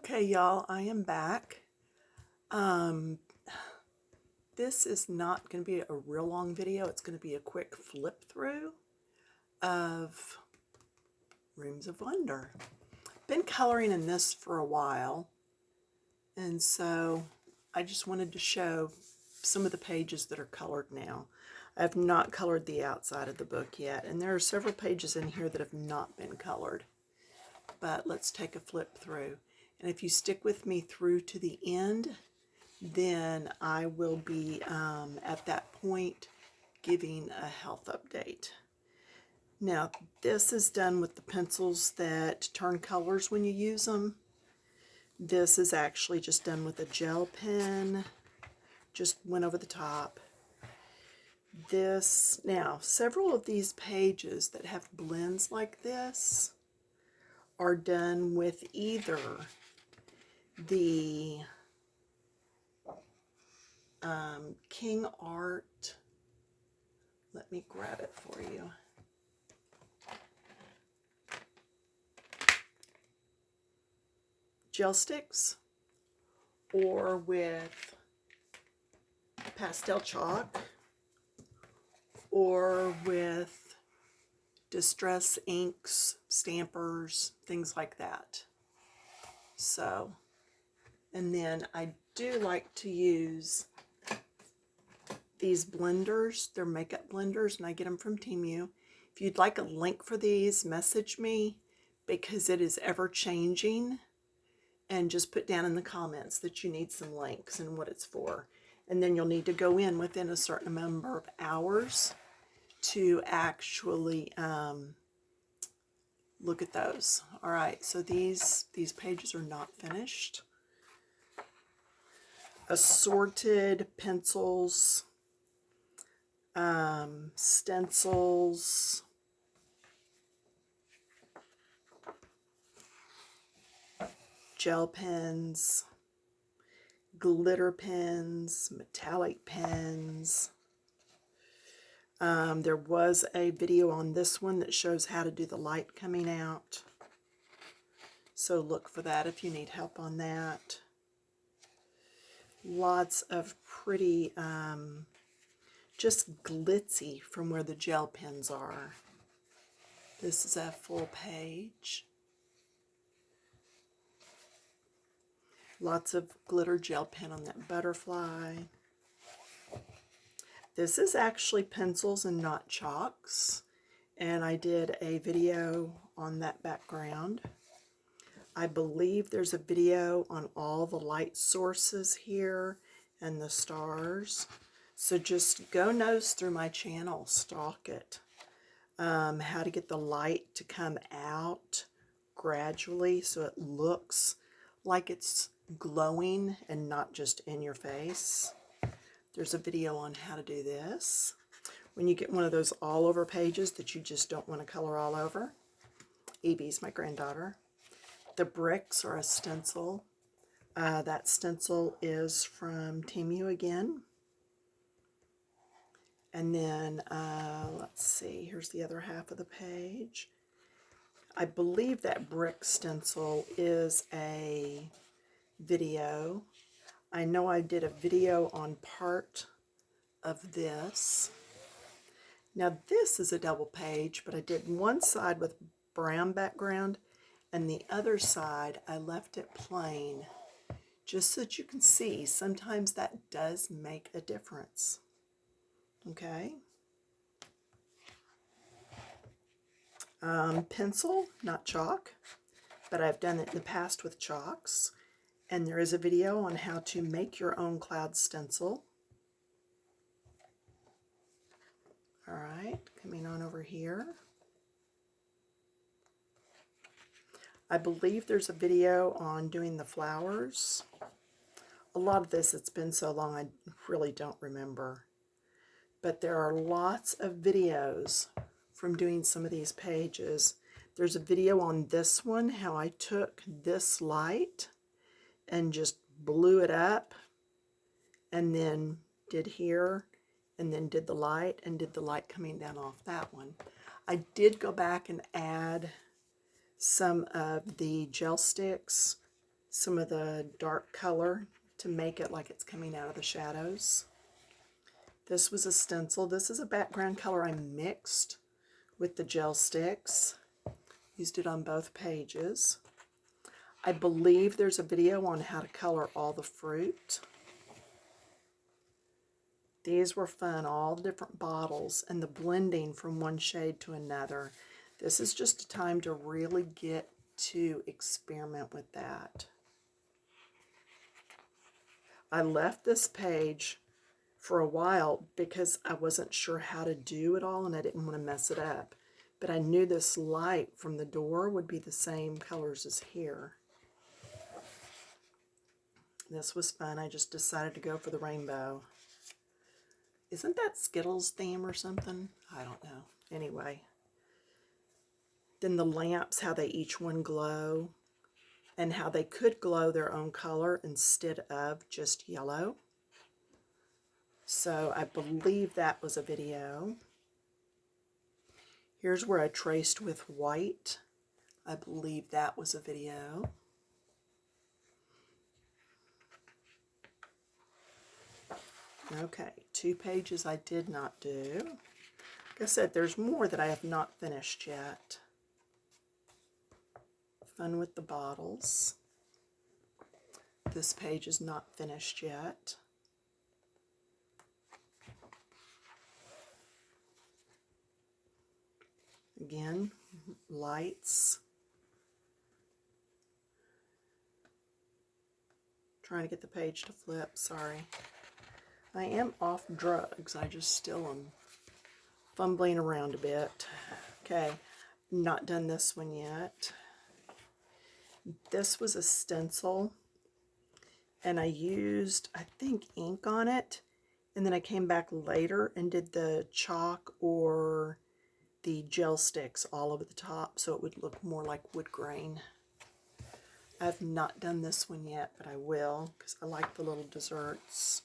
Okay, y'all, I am back. This is not going to be a real long video. It's going to be a quick flip through of Rooms of Wonder. Been coloring in this for a while, and so I just wanted to show some of the pages that are colored now. I have not colored the outside of the book yet, and there are several pages in here that have not been colored. But let's take a flip through. And if you stick with me through to the end, then I will be at that point giving a health update. Now, this is done with the pencils that turn colors when you use them. This is actually just done with a gel pen. Just went over the top. Now, several of these pages that have blends like this are done with either the King Art, let me grab it for you. Gel sticks, or with pastel chalk, or with distress inks, stampers, things like that. So, and then I do like to use these blenders. They're makeup blenders, and I get them from Temu. If you'd like a link for these, message me, because it is ever changing. And just put down in the comments that you need some links and what it's for. And then you'll need to go in within a certain number of hours to actually look at those. All right, so these pages are not finished. Assorted pencils, stencils, gel pens, glitter pens, metallic pens. There was a video on this one that shows how to do the light coming out. So look for that if you need help on that. Lots of pretty, just glitzy from where the gel pens are. This is a full page. Lots of glitter gel pen on that butterfly. This is actually pencils and not chalks, and I did a video on that background. I believe there's a video on all the light sources here and the stars. So just go nose through my channel, stalk it. How to get the light to come out gradually so it looks like it's glowing and not just in your face. There's a video on how to do this. When you get one of those all over pages that you just don't want to color all over. Evie's my granddaughter. The bricks are a stencil. That stencil is from Temu again. And then, let's see, here's the other half of the page. I believe that brick stencil is a video. I know I did a video on part of this. Now this is a double page, but I did one side with brown background and the other side I left it plain, just so that you can see sometimes that does make a difference. Okay. Pencil, not chalk, but I've done it in the past with chalks. And there is a video on how to make your own cloud stencil. All right, coming on over here. I believe there's a video on doing the flowers. A lot of this, it's been so long, I really don't remember. But there are lots of videos from doing some of these pages. There's a video on this one, how I took this light and just blew it up, and then did here, and then did the light, and did the light coming down off that one. I did go back and add some of the gel sticks, some of the dark color to make it like it's coming out of the shadows. This was a stencil. This is a background color I mixed with the gel sticks. Used it on both pages. I believe there's a video on how to color all the fruit. These were fun, all the different bottles and the blending from one shade to another. This is just a time to really get to experiment with that. I left this page for a while because I wasn't sure how to do it all and I didn't want to mess it up. But I knew this light from the door would be the same colors as here. This was fun. I just decided to go for the rainbow. Isn't that Skittles theme or something? I don't know. Anyway. Then the lamps, how they each one glow, and how they could glow their own color instead of just yellow. So I believe that was a video. Here's where I traced with white. I believe that was a video. Okay, 2 pages I did not do. Like I said, there's more that I have not finished yet. Fun with the bottles. This page is not finished yet. Again, lights. Trying to get the page to flip, sorry. I am off drugs. I just still am fumbling around a bit. Okay, not done this one yet. This was a stencil, and I used, I think, ink on it, and then I came back later and did the chalk or the gel sticks all over the top so it would look more like wood grain. I've not done this one yet, but I will because I like the little desserts.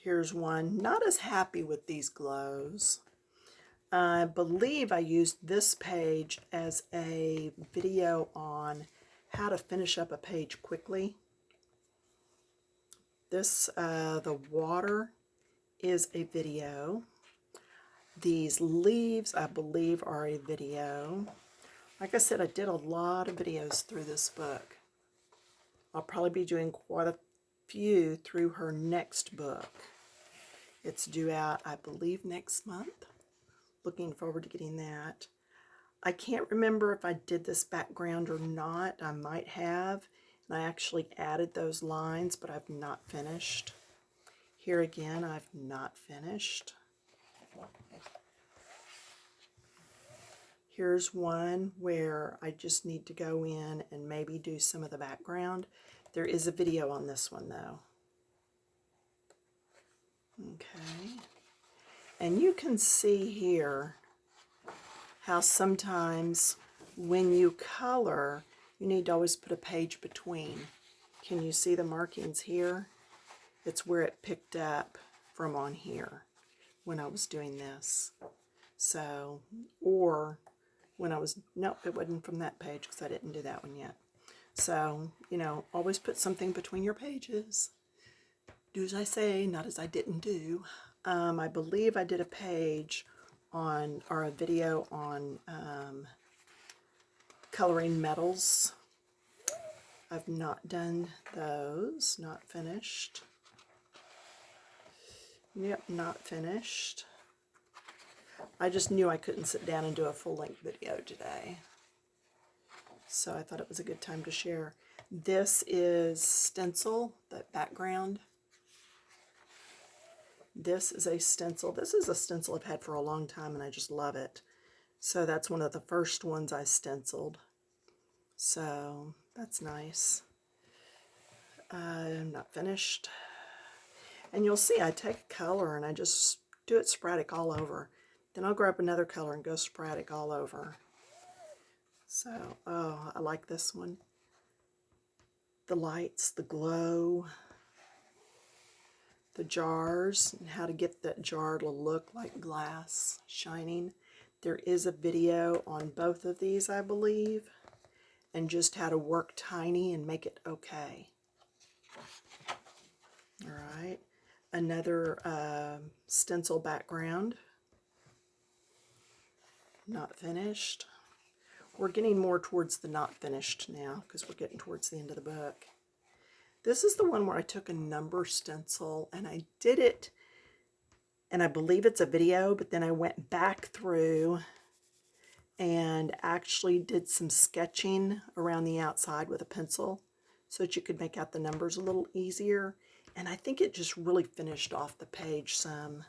Here's one. Not as happy with these glows. I believe I used this page as a video on how to finish up a page quickly. This, the water is a video. These leaves, I believe, are a video. Like I said, I did a lot of videos through this book. I'll probably be doing quite a few through her next book. It's due out, I believe, next month. Looking forward to getting that. I can't remember if I did this background or not. I might have. And I actually added those lines, but I've not finished. Here again, I've not finished. Here's one where I just need to go in and maybe do some of the background. There is a video on this one, though. Okay. And you can see here how sometimes when you color, you need to always put a page between. Can you see the markings here? It's where it picked up from on here when I was doing this. So, or when I was, no, it wasn't from that page because I didn't do that one yet. So, you know, always put something between your pages. Do as I say, not as I didn't do. I believe I did a page on, or a video on coloring metals. I've not done those, not finished. Yep, not finished. I just knew I couldn't sit down and do a full-length video today. So I thought it was a good time to share. This is stencil, that background. This is a stencil. This is a stencil I've had for a long time and I just love it. So that's one of the first ones I stenciled. So that's nice. I'm not finished. And you'll see I take a color and I just do it sporadic all over. Then I'll grab another color and go sporadic all over. So, oh, I like this one. The lights, the glow, the jars, and how to get that jar to look like glass shining. There is a video on both of these, I believe. and just how to work tiny and make it okay. All right, another stencil background, not finished. We're getting more towards the not finished now because we're getting towards the end of the book. This is the one where I took a number stencil and I did it, and I believe it's a video, but then I went back through and actually did some sketching around the outside with a pencil so that you could make out the numbers a little easier. And I think it just really finished off the page some.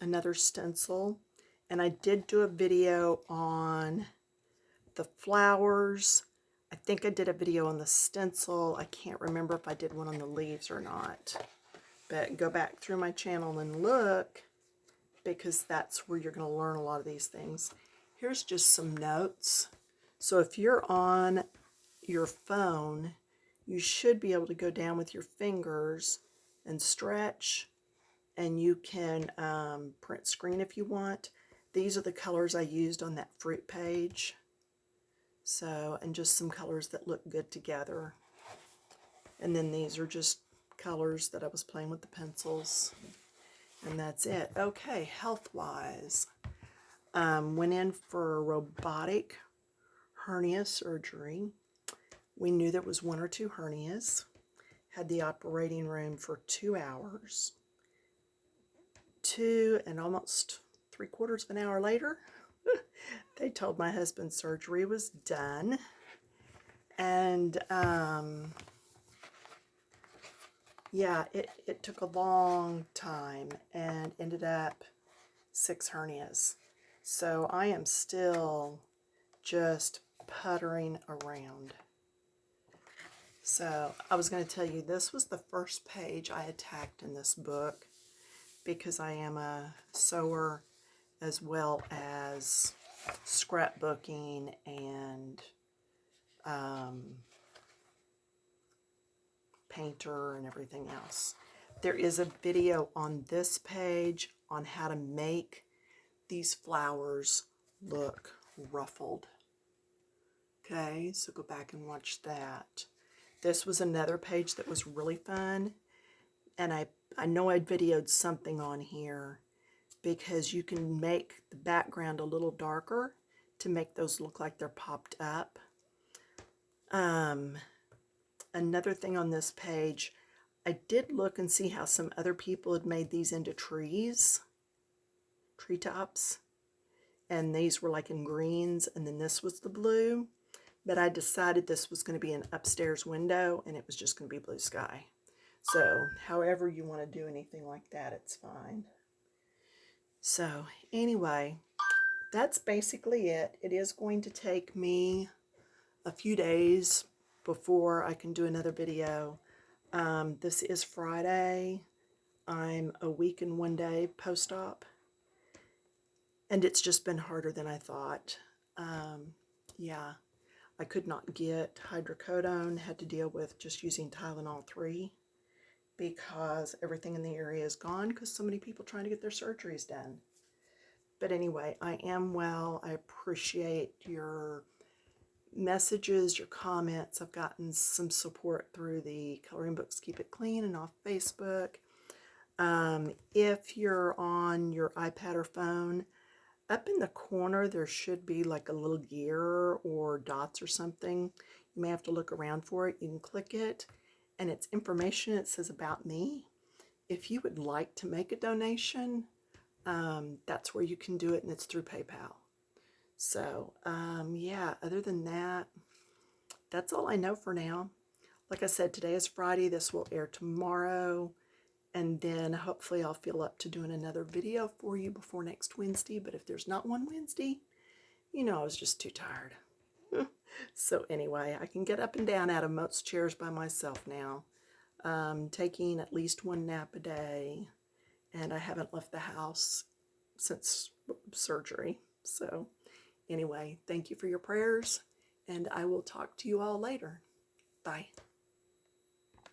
Another stencil. And I did do a video on the flowers. I think I did a video on the stencil. I can't remember if I did one on the leaves or not. But go back through my channel and look, because that's where you're going to learn a lot of these things. Here's just some notes. So if you're on your phone, you should be able to go down with your fingers and stretch, and you can print screen if you want. These are the colors I used on that fruit page. So, and just some colors that look good together. And then these are just colors that I was playing with the pencils. And that's it. Okay, health-wise. Went in for robotic hernia surgery. We knew there was 1 or 2 hernias. Had the operating room for 2 hours. 2 and almost 3/4 of an hour later, they told my husband's surgery was done. And yeah, it took a long time and ended up 6 hernias. So I am still just puttering around. So I was going to tell you, this was the first page I attacked in this book because I am a sewer as well as scrapbooking and painter and everything else. There is a video on this page on how to make these flowers look ruffled. Okay, so go back and watch that. This was another page that was really fun, and I know I videoed something on here because you can make the background a little darker to make those look like they're popped up. Another thing on this page, I did look and see how some other people had made these into trees, treetops, and these were like in greens, and then this was the blue. But I decided this was going to be an upstairs window, and it was just going to be blue sky. So, however you want to do anything like that, it's fine. So, anyway, that's basically it. It is going to take me a few days before I can do another video. This is Friday. I'm a week and 1 day post-op, and it's just been harder than I thought. Yeah. I could not get hydrocodone, had to deal with just using Tylenol 3 because everything in the area is gone because so many people trying to get their surgeries done. But anyway, I am well. I appreciate your messages, your comments. I've gotten some support through the Coloring Books Keep It Clean and off Facebook. If you're on your iPad or phone, up in the corner, there should be like a little gear or dots or something. You may have to look around for it. You can click it, and it's information. It says about me. If you would like to make a donation, that's where you can do it, and it's through PayPal. So, yeah, other than that, that's all I know for now. Like I said, today is Friday. This will air tomorrow. And then hopefully I'll feel up to doing another video for you before next Wednesday. But if there's not one Wednesday, you know I was just too tired. So anyway, I can get up and down out of most chairs by myself now. Taking at least 1 nap a day. And I haven't left the house since surgery. So anyway, thank you for your prayers. And I will talk to you all later. Bye.